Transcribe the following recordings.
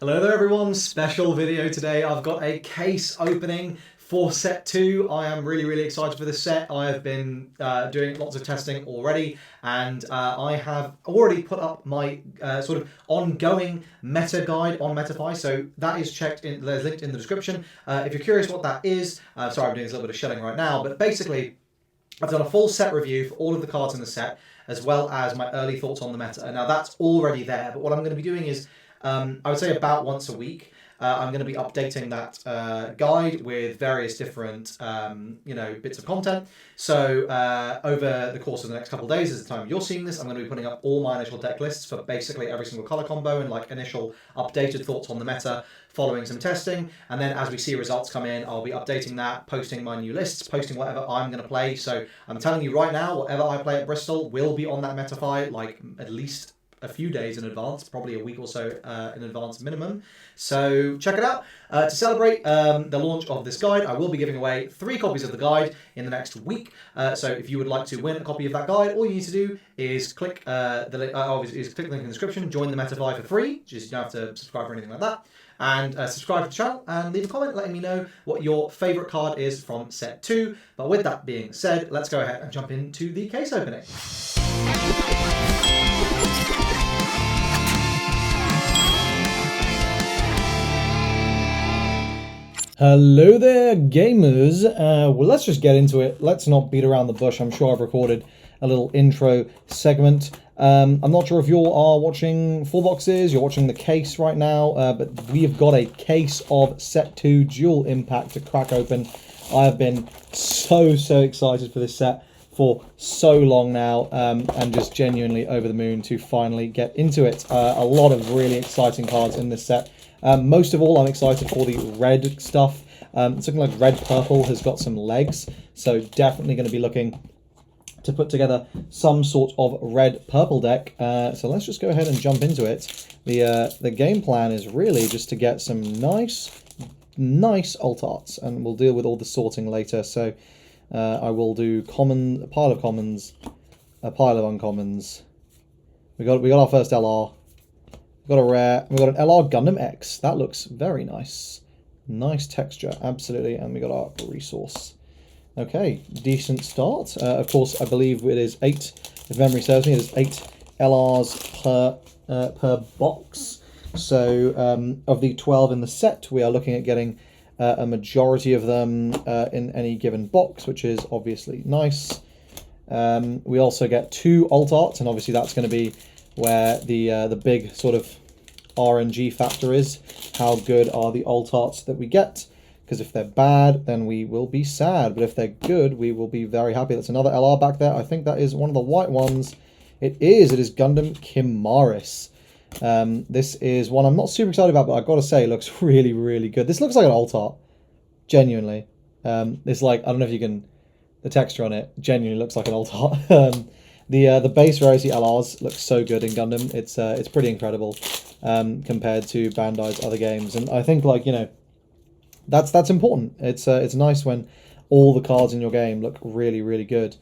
Hello there everyone, special video today. I've got a case opening for set 2. I am really excited for this set. I have been doing lots of testing already, and I have already put up my sort of ongoing meta guide on MetaFi, so that is there's linked in the description. If you're curious what that is, sorry I'm doing a little bit of shelling right now, but basically I've done a full set review for all of the cards in the set, as well as my early thoughts on the meta. Now that's already there, but what I'm going to be doing is I would say about once a week, I'm going to be updating that guide with various different, bits of content. So over the course of the next couple of days, as the time you're seeing this, I'm going to be putting up all my initial deck lists for basically every single color combo and like initial updated thoughts on the meta following some testing. And then as we see results come in, I'll be updating that, posting my new lists, posting whatever I'm going to play. So I'm telling you right now, whatever I play at Bristol will be on that MetaFi, like at least a few days in advance, probably a week or so in advance minimum. So check it out. To celebrate the launch of this guide, I will be giving away 3 copies of the guide in the next week. So if you would like to win a copy of that guide, all you need to do is click the link in the description, join the MetaFi for free. Just you don't have to subscribe or anything like that. And subscribe to the channel and leave a comment letting me know what your favourite card is from set 2. But with that being said, let's go ahead and jump into the case opening. Hello there, gamers. Well, let's just get into it. Let's not beat around the bush. I'm sure I've recorded a little intro segment. I'm not sure if you all are watching full boxes, you're watching the case right now, but we have got a case of set 2 dual impact to crack open. I have been so excited for this set for so long now, and just genuinely over the moon to finally get into it. A lot of really exciting cards in this set. Most of all, I'm excited for the red stuff. It's looking like red purple has got some legs, so definitely going to be looking to put together some sort of red purple deck. So let's just go ahead and jump into it. The game plan is really just to get some nice alt arts, and we'll deal with all the sorting later. So I will do a pile of commons, a pile of uncommons. We got our first LR. We've got a rare. We've got an LR Gundam X. That looks very nice. Nice texture, absolutely. And we got our resource. Okay, decent start. Of course, I believe it is 8, if memory serves me, it is 8 LRs per box. So of the 12 in the set, we are looking at getting a majority of them in any given box, which is obviously nice. We also get 2 alt arts, and obviously that's going to be where the big sort of RNG factor is. How good are the alt arts that we get? Because if they're bad, then we will be sad. But if they're good, we will be very happy. That's another LR back there. I think that is one of the white ones. It is Gundam Chimaris. This is one I'm not super excited about, but I've got to say it looks really good. This looks like an alt art. Genuinely. It's like, I don't know if you can, the texture on it genuinely looks like an alt art. The base rarity LRs look so good in Gundam. It's pretty incredible compared to Bandai's other games, and I think, like, you know, that's important. It's nice when all the cards in your game look really good.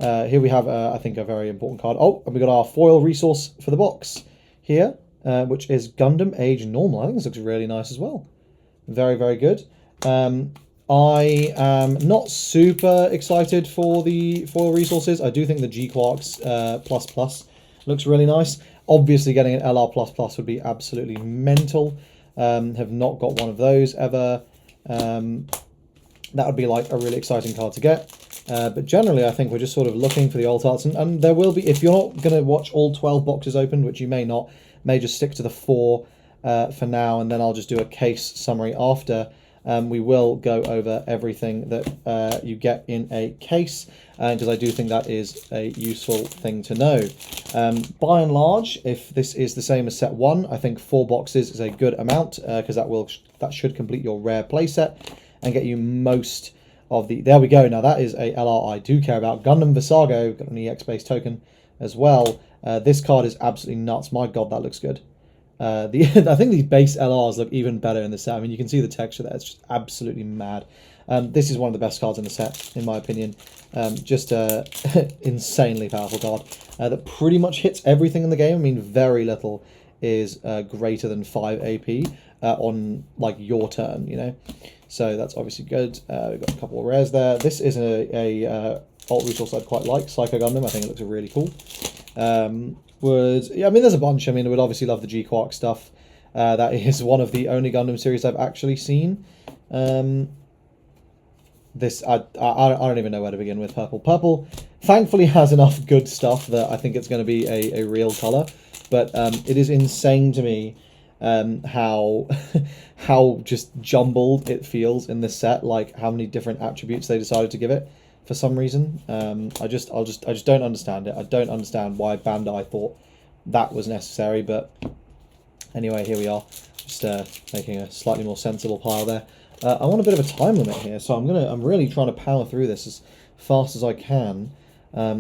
Here we have I think a very important card. Oh, and we got our foil resource for the box here, which is Gundam Age Normal. I think this looks really nice as well. Very good. I am not super excited for the foil resources. I do think the G-Quarks plus looks really nice. Obviously, getting an LR plus would be absolutely mental. Have not got one of those ever. That would be like a really exciting card to get. But generally, I think we're just sort of looking for the alt arts. And there will be, if you're not going to watch all 12 boxes opened, which you may not, may just stick to the 4 for now, and then I'll just do a case summary after. We will go over everything that you get in a case, because I do think that is a useful thing to know. By and large, if this is the same as set 1, I think 4 boxes is a good amount, because that should complete your rare playset and get you most of the... There we go. Now that is a LR I do care about. Gundam Visago, got an EX-based token as well. This card is absolutely nuts. My god, that looks good. I think these base LRs look even better in the set. I mean, you can see the texture there. It's just absolutely mad. This is one of the best cards in the set, in my opinion. Just insanely powerful card that pretty much hits everything in the game. I mean, very little is greater than 5 AP on like your turn, you know. So that's obviously good. We've got a couple of rares there. This is a alt resource I'd quite like, Psycho Gundam. I think it looks really cool. Yeah, I mean, there's a bunch. I mean, I would obviously love the G-Quark stuff. That is one of the only Gundam series I've actually seen. This I don't even know where to begin with. Purple thankfully has enough good stuff that I think it's going to be a real color, but it is insane to me how how just jumbled it feels in this set, like how many different attributes they decided to give it for some reason. I just don't understand it. I don't understand why Bandai thought that was necessary, but anyway, here we are, just making a slightly more sensible pile there. I want a bit of a time limit here, so I'm really trying to power through this as fast as I can,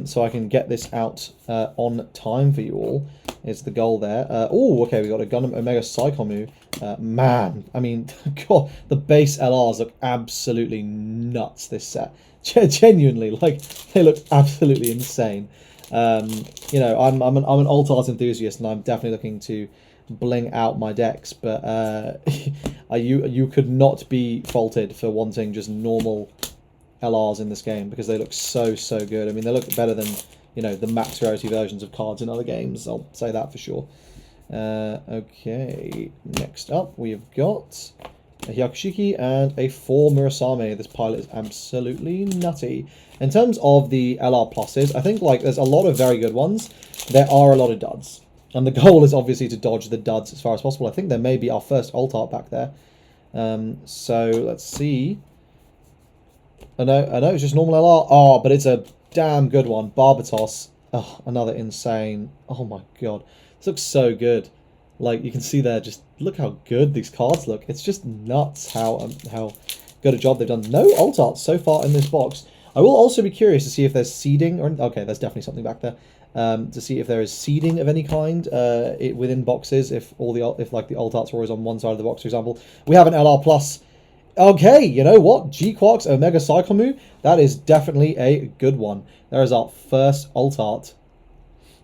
so I can get this out on time for you all. Is the goal there? Oh, okay, we got a Gundam Omega Psychomu. Man, I mean, God, the base LRs look absolutely nuts this set. Genuinely, like, they look absolutely insane. You know, I'm an alt art enthusiast, and I'm definitely looking to bling out my decks, but you could not be faulted for wanting just normal LRs in this game, because they look so good. I mean, they look better than, you know, the max rarity versions of cards in other games, I'll say that for sure. Okay, next up we've got a Hyakushiki and a 4 Murasame. This pilot is absolutely nutty. In terms of the LR pluses, I think like there's a lot of very good ones. There are a lot of duds. And the goal is obviously to dodge the duds as far as possible. I think there may be our first alt art back there. So let's see. I know it's just normal LR. Oh, but it's a damn good one. Barbatos. Oh, another insane. Oh my god. This looks so good. Like, you can see there, just look how good these cards look. It's just nuts how good a job they've done. No alt arts so far in this box. I will also be curious to see if there's seeding. Okay, there's definitely something back there. To see if there is seeding of any kind within boxes. If like the alt arts were always on one side of the box, for example. We have an LR plus. Okay, you know what? G-Quark's Omega Psychomu. That is definitely a good one. There is our first alt art.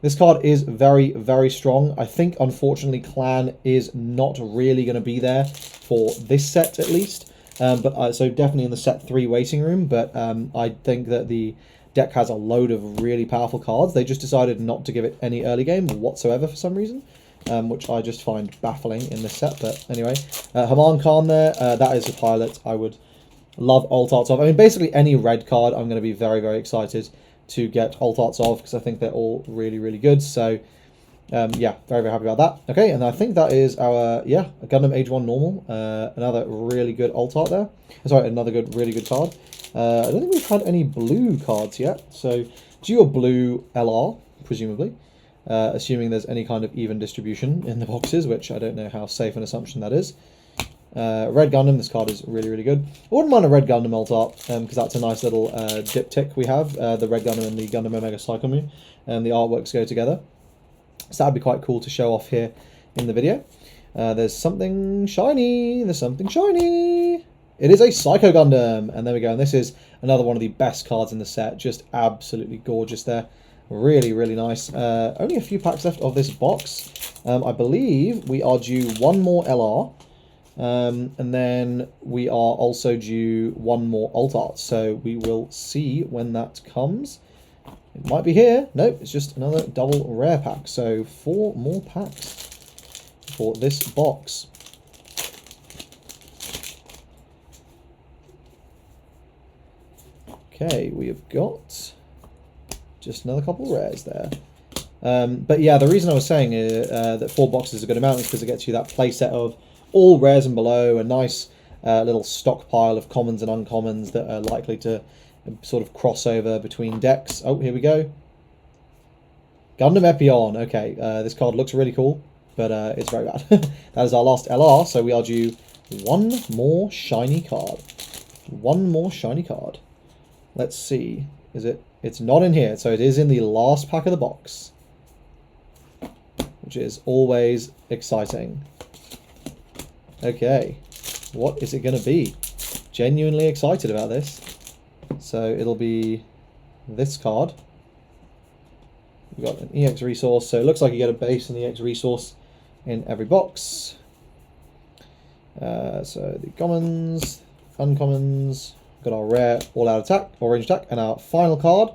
This card is very strong. I think, unfortunately, Clan is not really going to be there for this set, at least. So definitely in the set 3 waiting room. But I think that the deck has a load of really powerful cards. They just decided not to give it any early game whatsoever for some reason, which I just find baffling in this set. But anyway, Haman Khan there. That is a pilot I would love alt arts of. I mean, basically any red card I'm going to be very excited to get alt arts of, because I think they're all really good. So yeah, very happy about that. Okay, and I think that is our a Gundam Age 1 normal. Another really good alt art there. Sorry, another really good card. I don't think we've had any blue cards yet. So Geo blue LR, presumably. Assuming there's any kind of even distribution in the boxes, which I don't know how safe an assumption that is. Red Gundam, this card is really good. I wouldn't mind a Red Gundam alt art, because that's a nice little diptych we have, the Red Gundam and the Gundam Omega Psychomu, and the artworks go together. So that'd be quite cool to show off here in the video. There's something shiny, It is a Psycho Gundam, and there we go, and this is another one of the best cards in the set, just absolutely gorgeous there. Really nice. Only a few packs left of this box. I believe we are due one more LR. And then we are also due one more alt art, so we will see when that comes. It might be here. Nope, it's just another double rare pack. So 4 more packs for this box. Okay, we have got just another couple of rares there. But yeah, the reason I was saying that 4 boxes is a good amount is because it gets you that playset of all rares and below, a nice little stockpile of commons and uncommons that are likely to sort of cross over between decks. Oh, here we go. Gundam Epion. Okay, this card looks really cool, but it's very bad. That is our last LR, so we are due one more shiny card. One more shiny card. Let's see. Is it? It's not in here, so it is in the last pack of the box, which is always exciting. Okay, what is it going to be? Genuinely excited about this. So it'll be this card. We've got an EX resource, so it looks like you get a base and EX resource in every box. So the commons, uncommons, got our rare all-out attack, or range attack, and our final card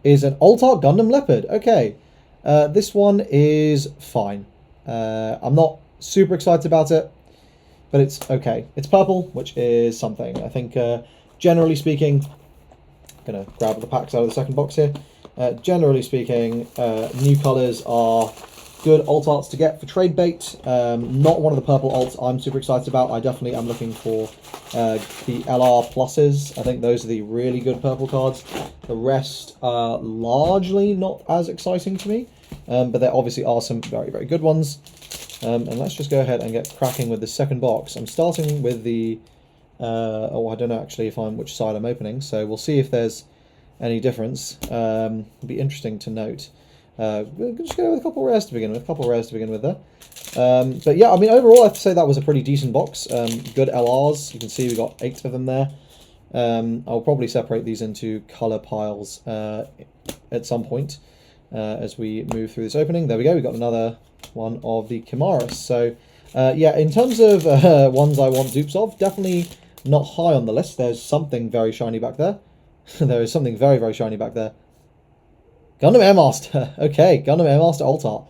is an Alt-Art Gundam Leopard. Okay, this one is fine. I'm not super excited about it, but it's okay. It's purple, which is something. I think, generally speaking, I'm going to grab the packs out of the second box here. Generally speaking, new colours are good alt arts to get for trade bait. Not one of the purple alts I'm super excited about. I definitely am looking for the LR pluses. I think those are the really good purple cards. The rest are largely not as exciting to me, but there obviously are some very, very good ones. And let's just go ahead and get cracking with the second box. I'm starting with the... oh, I don't know actually which side I'm opening, so we'll see if there's any difference. It'll be interesting to note. We'll just go with a couple of rares to begin with, there. But yeah, I mean, overall, I have to say that was a pretty decent box. Good LRs. You can see we got 8 of them there. I'll probably separate these into colour piles at some point as we move through this opening. There we go. We got another one of the Chimaris. So yeah, in terms of ones I want dupes of, definitely not high on the list. There's something very shiny back there. There is something very, very shiny back there. Gundam Air Master. Okay, Gundam Air Master Alt-Art.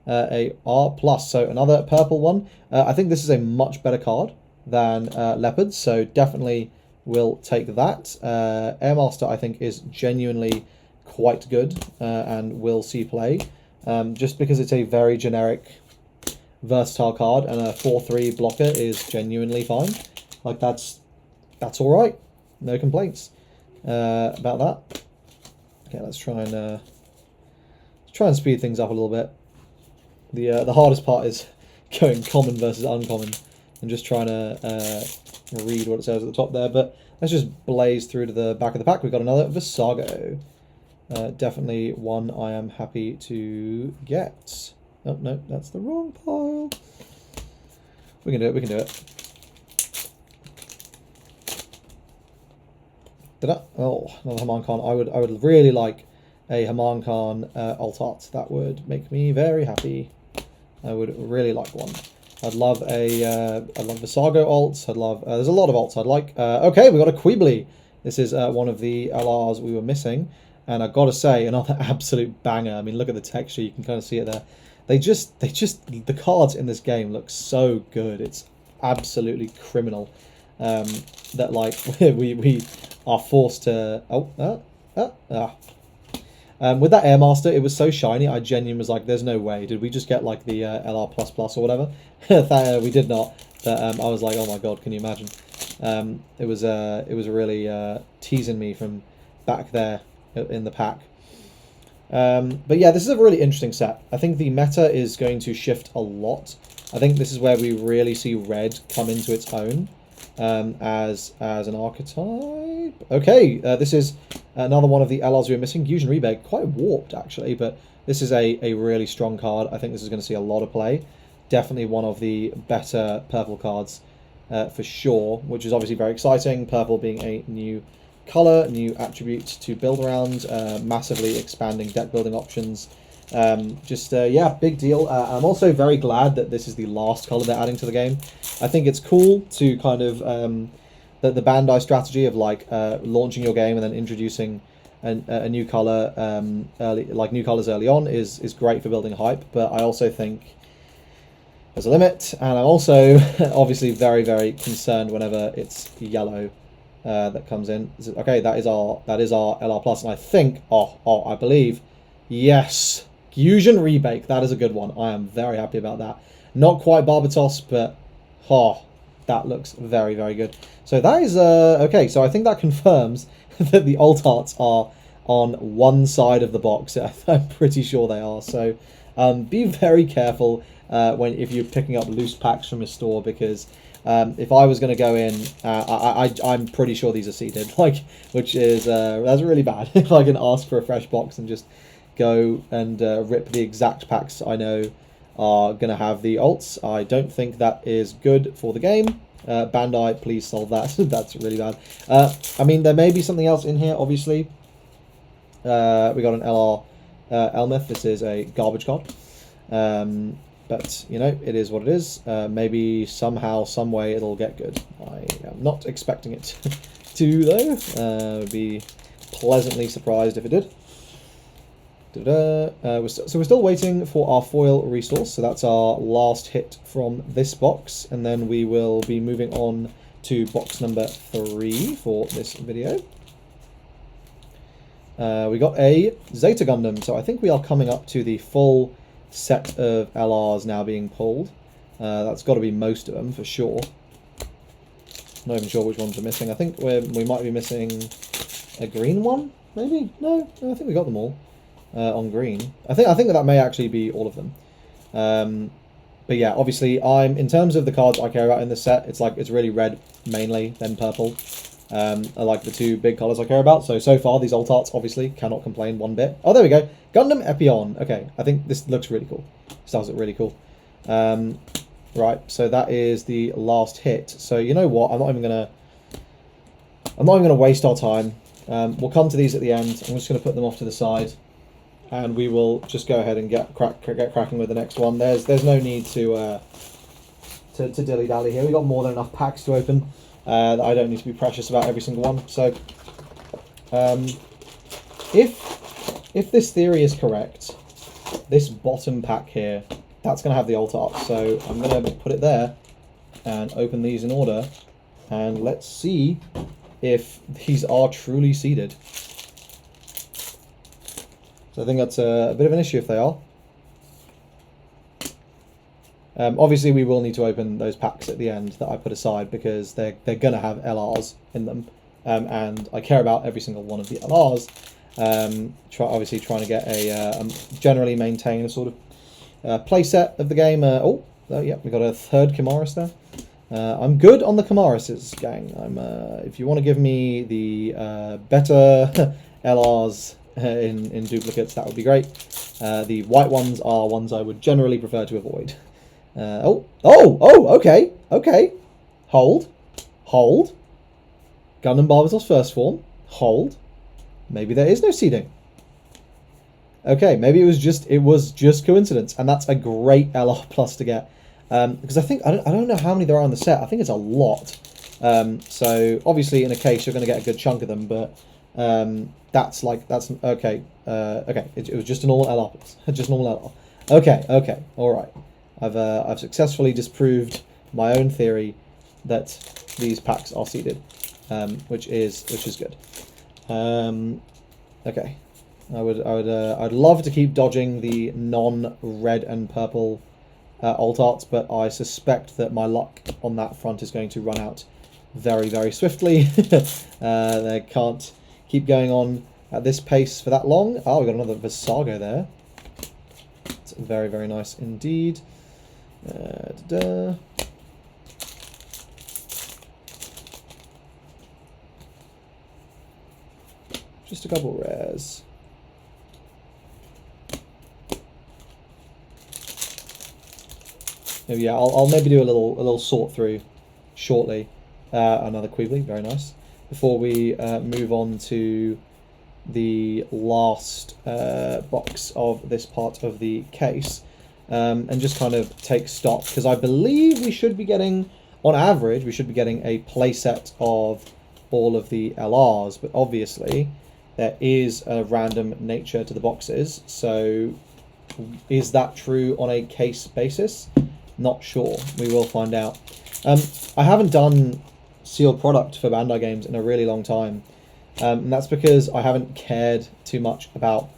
A R+, so another purple one. I think this is a much better card than Leopard, so definitely will take that. Air Master, I think, is genuinely quite good and will see play. Just because it's a very generic, versatile card, and a 4/3 blocker is genuinely fine. Like, that's all right. No complaints about that. Okay, let's try and speed things up a little bit. The hardest part is going common versus uncommon and just trying to read what it says at the top there. But let's just blaze through to the back of the pack. We've got another Visago. Definitely one I am happy to get. Oh, no, that's the wrong pile. We can do it, we can do it. Oh, another Haman Khan. I would really like a Haman Khan alt-art. That would make me very happy. I would really like one. I'd love Visago alts. I'd love... there's a lot of alts I'd like. Okay, we got a Queebly. This is one of the LRs we were missing. And I've got to say, another absolute banger. I mean, look at the texture. You can kind of see it there. The cards in this game look so good. It's absolutely criminal. That, like, we are forced to... with that Air Master, it was so shiny, I genuinely was like, there's no way. Did we just get, like, the LR++ or whatever? We did not. But I was like, oh my god, can you imagine? It was really teasing me from back there in the pack. But yeah, this is a really interesting set. I think the meta is going to shift a lot. I think this is where we really see red come into its own. As an archetype. Okay, this is another one of the LRs we were missing. Fusion Rebate, quite warped actually, but this is a really strong card. I think this is going to see a lot of play. Definitely one of the better purple cards for sure, which is obviously very exciting. Purple being a new colour, new attribute to build around, massively expanding deck building options. Yeah, big deal. I'm also very glad that this is the last colour they're adding to the game. I think it's cool to kind of the Bandai strategy of like launching your game and then introducing a new colour new colours early on is great for building hype. But I also think there's a limit, and I'm also obviously very, very concerned whenever it's yellow that comes in. Okay, that is our LR plus, and I think I believe, yes. Fusion Rebake, that is a good one. I am very happy about that. Not quite Barbatos, but that looks very, very good. So that is, okay, so I think that confirms that the alt arts are on one side of the box. I'm pretty sure they are. So be very careful if you're picking up loose packs from a store, because if I was going to go in, I'm pretty sure these are seeded, which is, that's really bad. If I can ask for a fresh box and just go and rip the exact packs I know are going to have the alts. I don't think that is good for the game. Bandai, please solve that. That's really bad. I mean, there may be something else in here, obviously. We got an LR Elmeth. This is a garbage card. But, you know, it is what it is. Maybe somehow, some way, it'll get good. I am not expecting it to, though. Would be pleasantly surprised if it did. So we're still waiting for our foil resource. So that's our last hit from this box. And then we will be moving on to box number 3 for this video. We got a Zeta Gundam. So I think we are coming up to the full set of LRs now being pulled. That's got to be most of them for sure. Not even sure which ones we're missing. I think we might be missing a green one, maybe? No, I think we got them all on green. I think that may actually be all of them. But yeah, obviously, in terms of the cards I care about in this set, it's really red mainly, then purple. I like the 2 big colours I care about. So far, these alt arts obviously cannot complain one bit. Oh, there we go. Gundam Epion. Okay, I think this looks really cool. This does look really cool. Right, so that is the last hit. So you know what? I'm not even gonna waste our time. We'll come to these at the end. I'm just gonna put them off to the side, and we will just go ahead and get cracking with the next one. There's no need to dilly dally here. We got more than enough packs to open. I don't need to be precious about every single one. So, if this theory is correct, this bottom pack here, that's going to have the alt art. So I'm going to put it there and open these in order, and let's see if these are truly seeded. So I think that's a bit of an issue if they are. Obviously, we will need to open those packs at the end that I put aside because they're going to have LRs in them, and I care about every single one of the LRs. Obviously, trying to get generally maintain a sort of play set of the game. Yeah, we got a 3rd Chimaris there. I'm good on the Chimarises, gang. If you want to give me the better LRs in duplicates, that would be great. The white ones are ones I would generally prefer to avoid. Okay. Hold. Gundam Barbazil's first form. Hold. Maybe there is no seeding. Okay, maybe it was just coincidence, and that's a great LR plus to get. Because I don't know how many there are on the set. I think it's a lot. So obviously in a case you're going to get a good chunk of them, but that's okay. Okay, it was just a normal LR plus, just normal LR. Okay, all right. I've successfully disproved my own theory that these packs are seeded, which is good. Okay, I'd love to keep dodging the non-red and purple alt arts, but I suspect that my luck on that front is going to run out very, very swiftly. They can't keep going on at this pace for that long. Oh, we got another Visago there. It's very, very nice indeed. Just a couple rares. Oh, yeah, I'll maybe do a little sort through shortly. Another Queebly, very nice. Before we move on to the last box of this part of the case, and just kind of take stock, because I believe we should be getting, on average, we should be getting a playset of all of the LRs, but obviously there is a random nature to the boxes. So is that true on a case basis? Not sure. We will find out. I haven't done sealed product for Bandai games in a really long time, and that's because I haven't cared too much about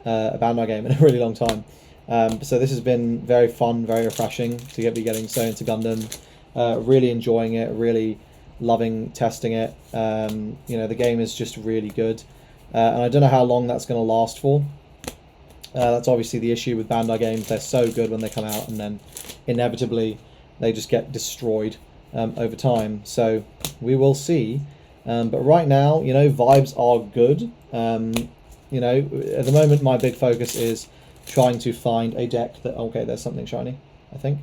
a Bandai game in a really long time. So this has been very fun, very refreshing to be getting so into Gundam. Really enjoying it, really loving testing it. You know, the game is just really good, and I don't know how long that's going to last for. That's obviously the issue with Bandai games. They're so good when they come out, and then inevitably they just get destroyed over time. So we will see. But right now, you know, vibes are good. You know, at the moment, my big focus is trying to find a deck that... Okay, there's something shiny, I think.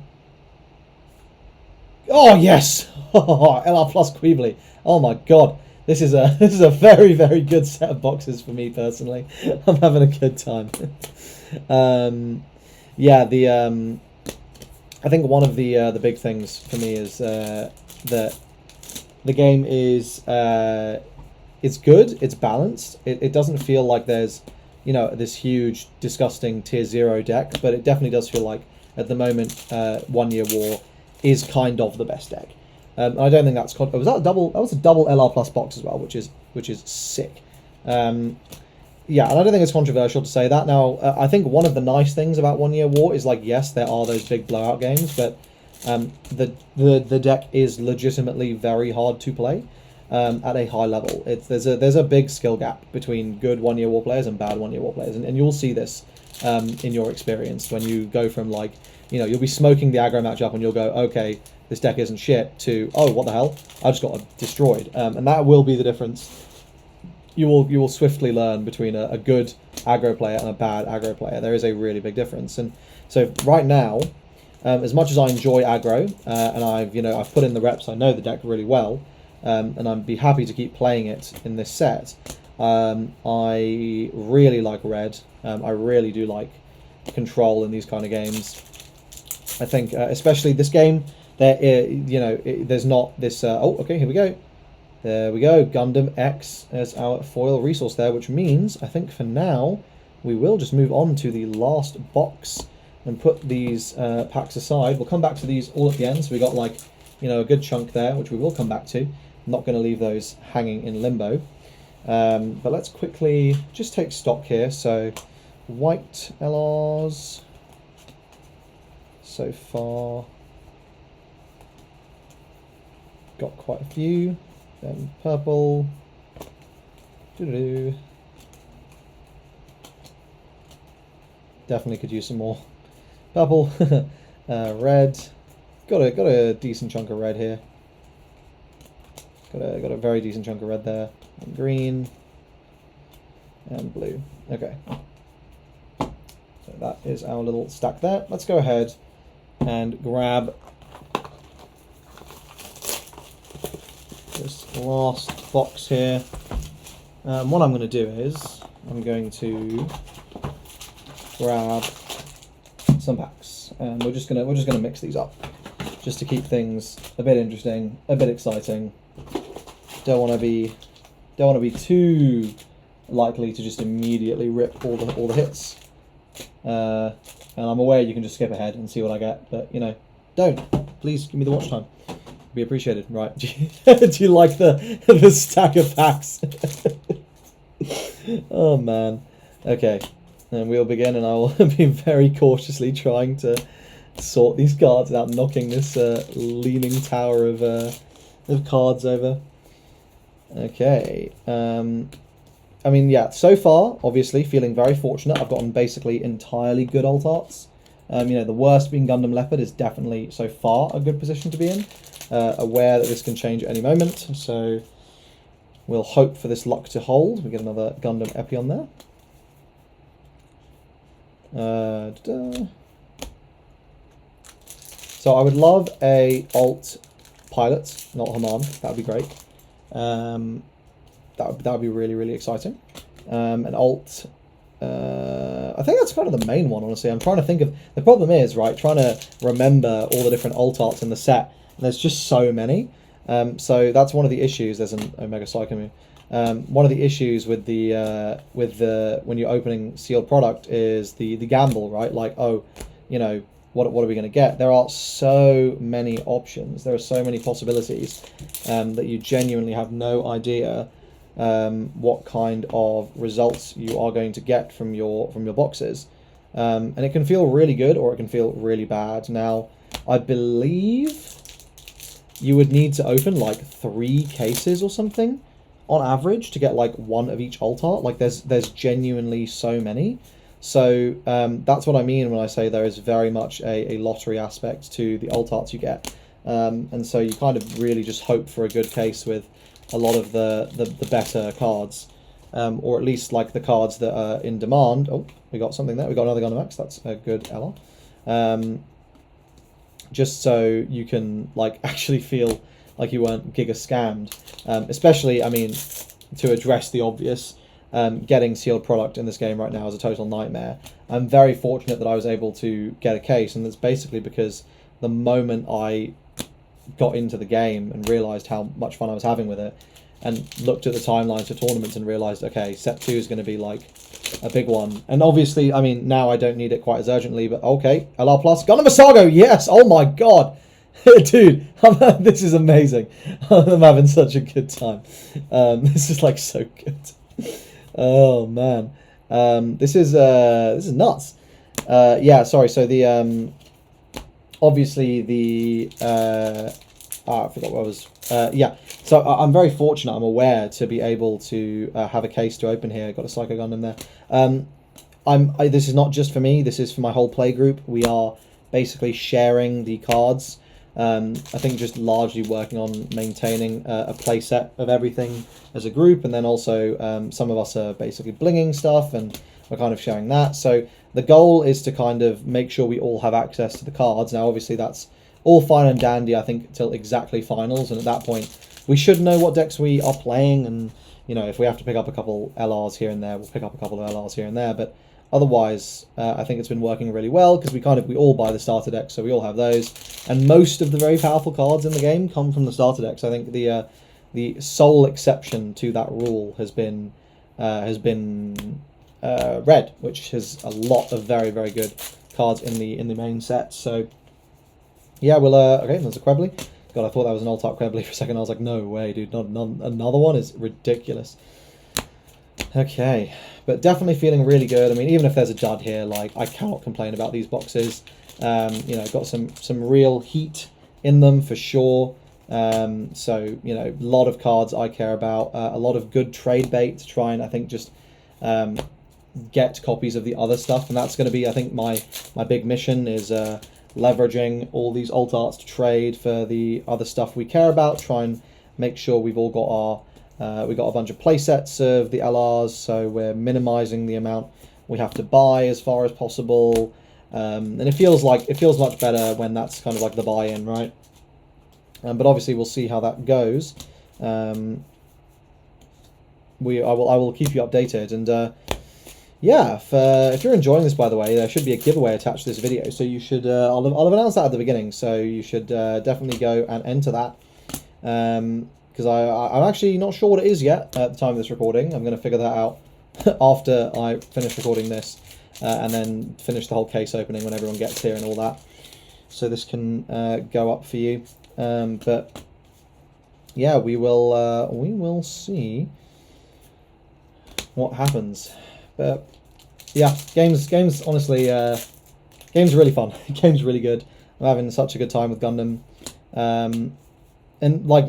Oh, yes! LR plus Queebly. Oh, my God. This is a very, very good set of boxes for me, personally. I'm having a good time. Yeah, I think one of the big things for me is that the game is it's good, it's balanced. It doesn't feel like there's, you know, this huge, disgusting tier 0 deck, but it definitely does feel like at the moment 1 Year War is kind of the best deck. I don't think that's was that a double. That was a double LR plus box as well, which is sick. Yeah, and I don't think it's controversial to say that. Now, I think one of the nice things about 1 Year War is, like, yes, there are those big blowout games, but the deck is legitimately very hard to play at a high level. There's a big skill gap between good 1 Year War players and bad 1 Year War players, and you'll see this in your experience when you go from, like, you know, you'll be smoking the aggro matchup and you'll go, okay, this deck isn't shit, to, oh, what the hell, I just got destroyed. And that will be the difference. You will swiftly learn between a good aggro player and a bad aggro player. There is a really big difference. And so right now, as much as I enjoy aggro, and I've put in the reps, I know the deck really well, and I'd be happy to keep playing it in this set. I really like red. I really do like control in these kind of games. I think, especially this game, there's not this. Oh, okay, here we go. There we go. Gundam X as our foil resource there, which means I think for now we will just move on to the last box and put these packs aside. We'll come back to these all at the end. So we got, like, you know, a good chunk there, which we will come back to. I'm not going to leave those hanging in limbo. But let's quickly just take stock here. So white LRs so far. Got quite a few. Then purple. Doo-doo-doo. Definitely could use some more purple. Red. Got a decent chunk of red here. Got a very decent chunk of red there. And green. And blue. Okay. So that is our little stack there. Let's go ahead and grab this last box here. What I'm going to do is I'm going to grab some packs, and we're just gonna mix these up just to keep things a bit interesting, a bit exciting. Don't want to be too likely to just immediately rip all the hits. And I'm aware you can just skip ahead and see what I get, but, you know, don't. Please give me the watch time. Be appreciated. Right. Do you like the stack of packs? Oh man. Okay. And we'll begin, and I will be very cautiously trying to sort these cards without knocking this leaning tower of cards over. Okay. I mean, yeah, so far, obviously, feeling very fortunate. I've gotten basically entirely good alt arts. You know, the worst being Gundam Leopard is definitely, so far, a good position to be in. Aware that this can change at any moment, so we'll hope for this luck to hold. We get another Gundam Epion there. So I would love a alt pilot, not Haman. That would be great. That would be really, really exciting. An alt. I think that's kind of the main one, honestly. I'm trying to think of. The problem is, right, trying to remember all the different alt arts in the set. And there's just so many. So that's one of the issues. There's an Omega Psycho. One of the issues with the when you're opening sealed product is the gamble, right? Like, oh, you know, what are we going to get? There are so many options. There are so many possibilities that you genuinely have no idea what kind of results you are going to get from your boxes, and it can feel really good or it can feel really bad. Now, I believe you would need to open like 3 cases or something on average to get like one of each alt art. Like there's genuinely so many. So that's what I mean when I say there is very much a lottery aspect to the alt arts you get. And so you kind of really just hope for a good case with a lot of the better cards, or at least like the cards that are in demand. Oh, we got something there. We got another Gundam X. That's a good LR. Just so you can like actually feel like you weren't giga scammed. Especially, I mean, to address the obvious, getting sealed product in this game right now is a total nightmare. I'm very fortunate that I was able to get a case, and that's basically because the moment I got into the game and realised how much fun I was having with it, and looked at the timelines for tournaments and realised, okay, set 2 is going to be like a big one. And obviously, I mean, now I don't need it quite as urgently, but okay, LR Plus, Gundam Masago, yes, oh my god, dude, this is amazing. I'm having such a good time. This is like so good. Oh man, this is nuts. Yeah, sorry. So the obviously the I forgot what I was. Yeah, so I'm very fortunate. I'm aware to be able to have a case to open here. Got a Psycho Gundam there. This is not just for me. This is for my whole play group. We are basically sharing the cards. I think just largely working on maintaining a play set of everything as a group, and then also some of us are basically blinging stuff, and we're kind of sharing that. So the goal is to kind of make sure we all have access to the cards. Now, obviously, that's all fine and dandy, I think, till exactly finals, and at that point, we should know what decks we are playing, and, you know, if we have to pick up a couple LRs here and there, we'll pick up a couple of LRs here and there, but otherwise, I think it's been working really well, because we all buy the starter decks, so we all have those, and most of the very powerful cards in the game come from the starter decks. I think the sole exception to that rule has been red, which has a lot of very, very good cards in the main set. So yeah, we'll okay, there's a Quebly. God, I thought that was an old type Quebly for a second. I was like, no way, dude, not another one is ridiculous. Okay, but definitely feeling really good. I mean, even if there's a dud here, like, I cannot complain about these boxes. You know, got some real heat in them for sure. So, you know, a lot of cards I care about, a lot of good trade bait to try and, I think, just get copies of the other stuff, and that's going to be, I think, my big mission is leveraging all these alt arts to trade for the other stuff we care about, try and make sure we've all got our we got a bunch of play sets of the LRs, so we're minimizing the amount we have to buy as far as possible, and it feels much better when that's kind of like the buy-in, right? But obviously we'll see how that goes. I will keep you updated, and yeah, if you're enjoying this, by the way, there should be a giveaway attached to this video, so you should I'll have announced that at the beginning, so you should definitely go and enter that, because I'm actually not sure what it is yet at the time of this recording. I'm going to figure that out after I finish recording this, and then finish the whole case opening when everyone gets here and all that, so this can go up for you. But yeah, we will see what happens. But yeah, games honestly, games are really fun. Games really good. I'm having such a good time with Gundam, and like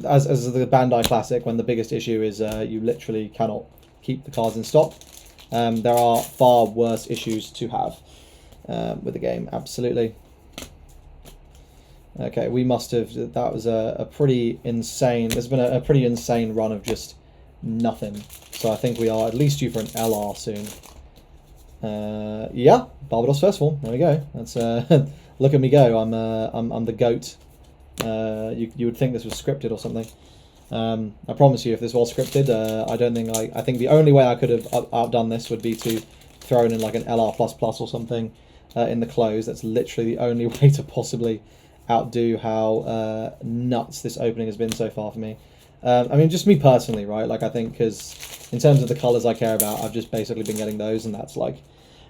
as the Bandai Classic, when the biggest issue is you literally cannot keep the cards in stock. There are far worse issues to have with the game. Absolutely. Okay, we must have. That was a pretty insane. There's been a pretty insane run of just nothing. So I think we are at least due for an LR soon. Yeah, Barbados Festival. There we go. That's look at me go. I'm the goat. You would think this was scripted or something. I promise you, if this was scripted, I don't think I think the only way I could have outdone this would be to throw in like an LR++ or something in the close. That's literally the only way to possibly outdo how nuts this opening has been so far for me. I mean, just me personally, right? Like, I think because in terms of the colours I care about, I've just basically been getting those, and that's like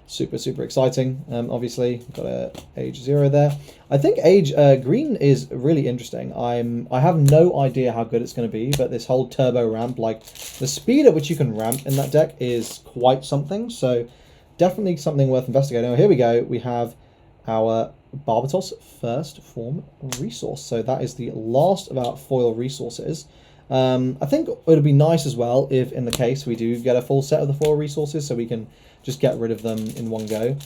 super exciting. Obviously, got a age 0 there. I think age green is really interesting. I have no idea how good it's going to be, but this whole turbo ramp, like the speed at which you can ramp in that deck is quite something. So definitely something worth investigating. Oh, here we go. We have our Barbatos first form resource. So that is the last of our foil resources. I think it would be nice as well if, in the case, we do get a full set of the foil resources, so we can just get rid of them in one go.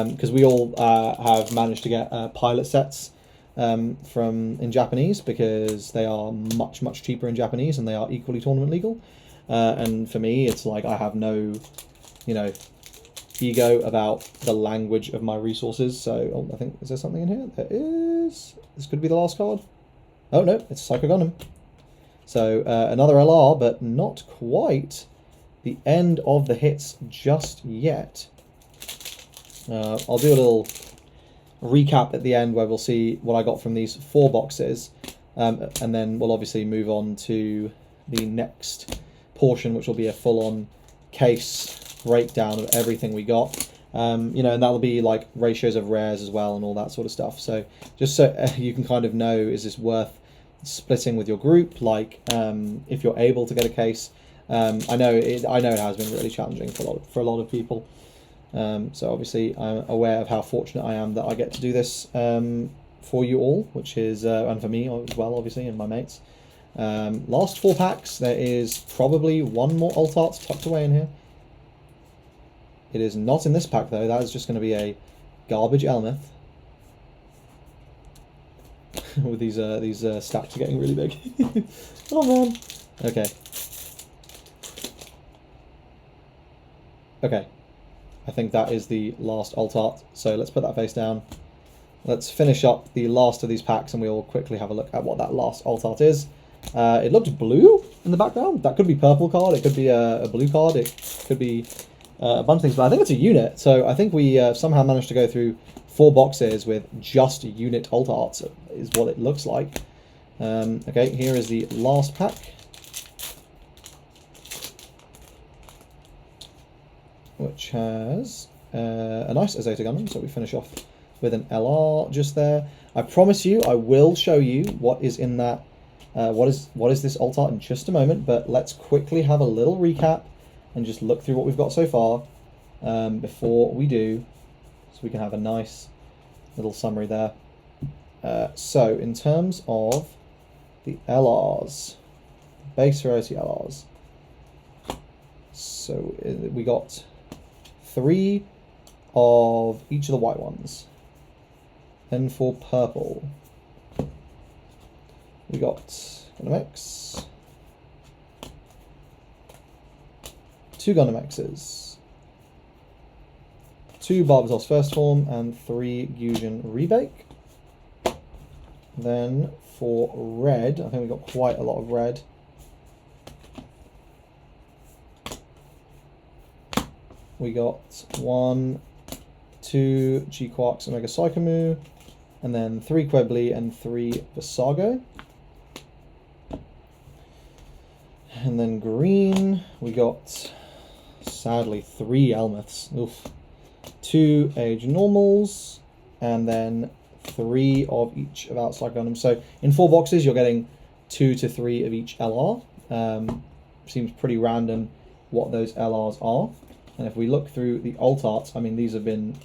Because we all have managed to get pilot sets in Japanese, because they are much cheaper in Japanese, and they are equally tournament legal. And for me, it's like I have no, ego about the language of my resources. So I think, is there something in here? There is. This could be the last card. Oh no, it's Psycho Gundam. So another LR, but not quite the end of the hits just yet. I'll do a recap at the end where we'll see what I got from these 4 boxes, and then we'll obviously move on to the next portion, which will be a full-on case breakdown of everything we got. You know, and that'll be like ratios of rares as well and all that sort of stuff. So just so you can kind of know, is this worth splitting with your group? Like, if you're able to get a case. I know it has been really challenging for a lot of people. So obviously I'm aware of how fortunate I am that I get to do this for you all, which is and for me as well, obviously, and my mates. Last 4 packs. There is probably 1 more alt art tucked away in here. It is not in this pack though. That is just going to be a garbage Elmeth. With these stacks are getting really big. Oh man. Okay. Okay. I think that is the last alt art. So let's put that face down. Let's finish up the last of these packs and we'll quickly have a look at what that last alt art is. It looked blue in the background. That could be purple card. It could be a blue card. It could be a bunch of things. But I think it's a unit. So I think we somehow managed to go through 4 boxes with just unit alt arts is what it looks like. Okay, here is the last pack. Which has a nice Azota Gundam, so we finish off with an LR just there. I promise you, I will show you what is in that. What is this alt art in just a moment, but let's quickly have a little recap and just look through what we've got so far before we do, so we can have a nice little summary there. So in terms of the LRs, base rarity LRs, so we got 3 of each of the white ones. Then for purple, we got Gundam X, 2 Gundam X's, 2 Barbatos First Form, and 3 Gyujin Rebake. Then for red, I think we got quite a lot of red. We got 1, 2 G-Quarks Omega Psychomu, and then 3 Quebly and 3 Visago. And then green, we got, sadly, 3 Elmeths. Oof. 2 Age Normals, and then 3 of each of Outside Gundam. So in 4 boxes, you're getting 2 to 3 of each LR. Seems pretty random what those LRs are. And if we look through the alt arts, I mean, these have been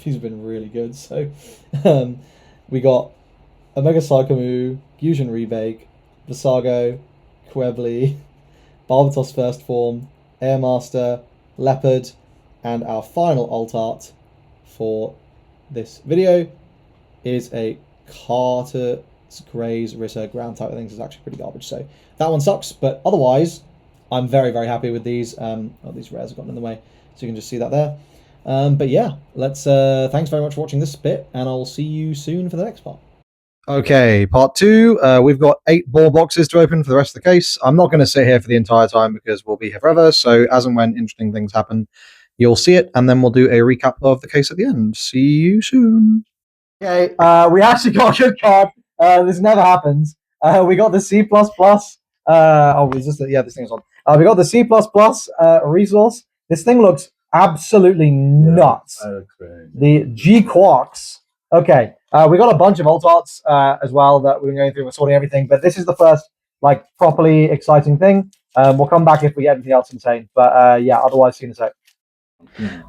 really good. So we got Omega Psychomu, Gyujin Rebake, Visago, Quebly, Barbatos First Form, Airmaster, Leopard, and our final alt art for this video is a Carter Gray's Ritter ground type. I think this is actually pretty garbage. So that one sucks, but otherwise, I'm very, very happy with these. These rares have gotten in the way, so you can just see that there. But yeah, let's. Thanks very much for watching this bit, and I'll see you soon for the next part. Okay, part 2. We've got 8 more boxes to open for the rest of the case. I'm not going to sit here for the entire time because we'll be here forever. So as and when interesting things happen, you'll see it, and then we'll do a recap of the case at the end. See you soon. Okay, we actually got a good card. This never happens. We got the C++. This thing is on. We got the C++ resource. This thing looks absolutely nuts. The G Quarks. Okay, we got a bunch of alt arts as well that we're going through. We're sorting everything, but this is the first like properly exciting thing. We'll come back if we get anything else insane. But yeah, otherwise, see you in a sec.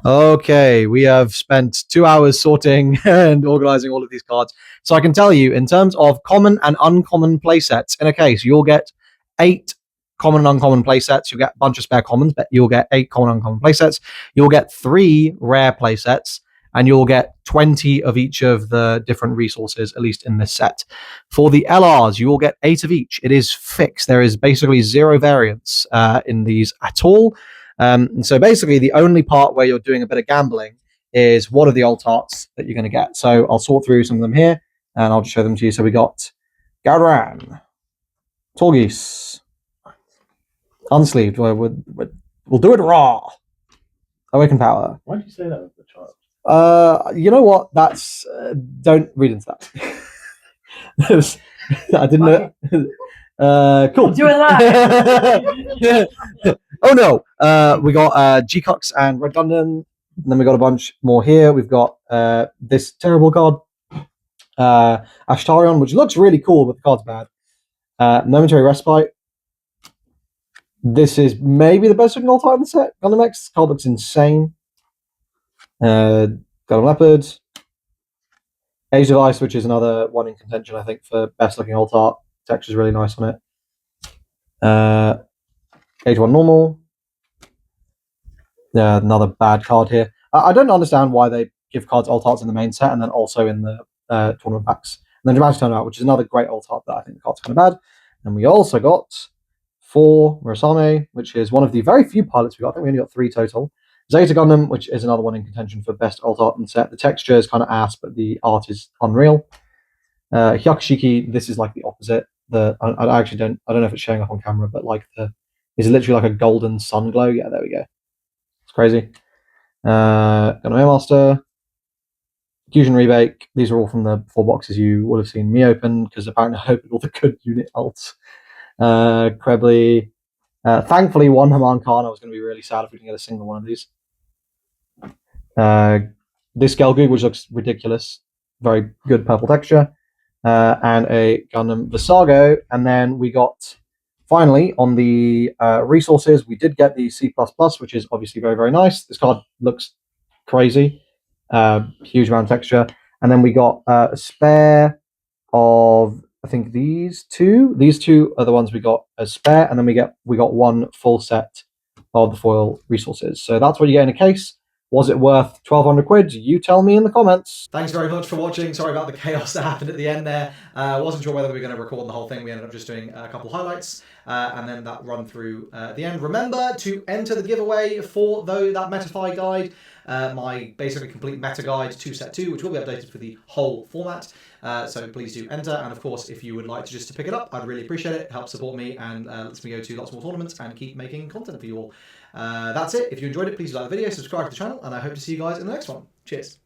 Okay, we have spent 2 hours sorting and organizing all of these cards. So I can tell you, in terms of common and uncommon playsets, in a case, you'll get 8 common and uncommon playsets. You'll get a bunch of spare commons, but you'll get 8 common and uncommon playsets. You'll get 3 rare playsets, and you'll get 20 of each of the different resources, at least in this set. For the LRs, you will get 8 of each. It is fixed. There is basically 0 variance in these at all. And so basically the only part where you're doing a bit of gambling is what are the alt arts that you're going to get. So I'll sort through some of them here and I'll just show them to you. So we got Gowran, Torgis, Unsleeved. We'll do it raw. Awaken Power. Why did you say that with the child? You know what? That's don't read into that. I didn't know. Cool. Do it live. Oh no. We got G-Cox and Red Gundam, and then we got a bunch more here. We've got this terrible card, Ashtarion, which looks really cool, but the card's bad. Momentary Respite. This is maybe the best looking all time in the set. Gundam X. This card looks insane. Gundam Leopard. Age Device, which is another one in contention, I think, for best looking alt art. Texture's really nice on it. Age 1 Normal. Another bad card here. I don't understand why they give cards alt arts in the main set and then also in the tournament packs. And then Dramatic Turnabout, which is another great alt art that I think the card's kind of bad. And we also got 4 Murasame, which is one of the very few pilots we got. I think we only got 3 total. Zeta Gundam, which is another one in contention for best alt art in the set. The texture is kind of ass, but the art is unreal. Hyakushiki, this is like the opposite. I actually don't know if it's showing up on camera, but like is literally like a golden sun glow. Yeah, there we go. It's crazy. Gundam Air Master, Fusion Rebake. These are all from the 4 boxes you would have seen me open because apparently I opened all the good unit alts. Krebly. Thankfully, one Haman Khan. I was going to be really sad if we didn't get a single one of these. This Gelgoog, which looks ridiculous. Very good purple texture. And a Gundam Visago. And then we got, finally, on the resources, we did get the C++, which is obviously very, very nice. This card looks crazy. Huge amount of texture. And then we got a spare of, I think, these two. These two are the ones we got as spare. And then we got one full set of the foil resources. So that's what you get in a case. Was it worth 1,200 quid? You tell me in the comments. Thanks very much for watching. Sorry about the chaos that happened at the end there. Wasn't sure whether we were going to record the whole thing. We ended up just doing a couple highlights and then that run through at the end. Remember to enter the giveaway for that Metafy guide, my basically complete meta guide to set 2, which will be updated for the whole format. So please do enter. And of course, if you would like to pick it up, I'd really appreciate it. It helps support me and lets me go to lots more tournaments and keep making content for you all. That's it. If you enjoyed it, please like the video, subscribe to the channel, and I hope to see you guys in the next one. Cheers.